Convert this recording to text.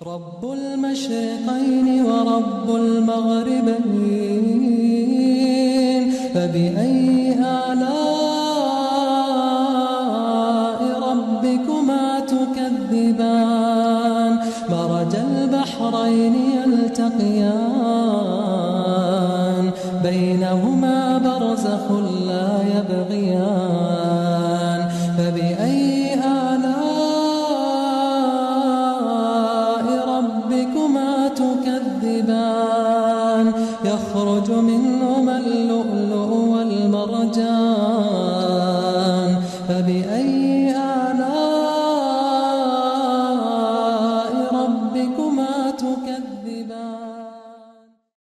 رب المشرقين ورب المغربين، فبأي آلاء ربكما تكذبان؟ مرج البحرين يلتقيان، بينهما برزخ لا يبغيان.